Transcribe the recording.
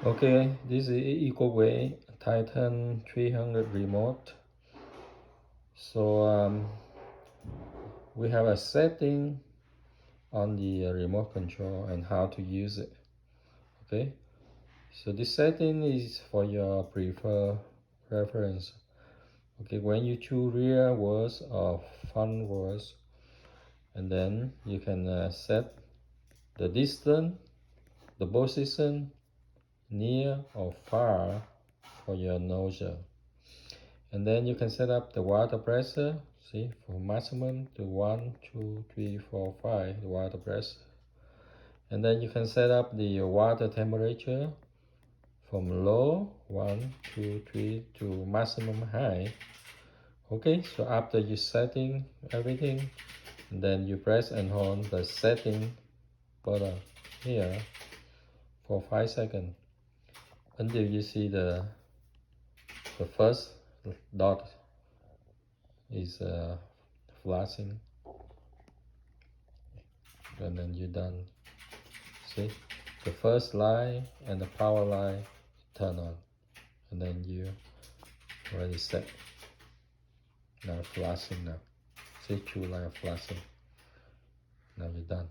Okay, this is Ecoway Titan 300 remote. So we have a setting on the remote control and how to use it. Okay, so this setting is for your preference. Okay, when you choose rear words or front words, and then you can set the distance, the position, near or far for your nozzle. And then you can set up the water pressure, see, from maximum to 1, 2, 3, 4, 5, the water pressure. And then you can set up the water temperature from low, 1, 2, 3, to maximum high. Okay, so after you setting everything, then you press and hold the setting button here for 5 seconds until you see the first dot is flashing, and then you're done. See, the first line and the power line turn on, and then you already set. Now flashing now. See, two line flashing. Now you're done.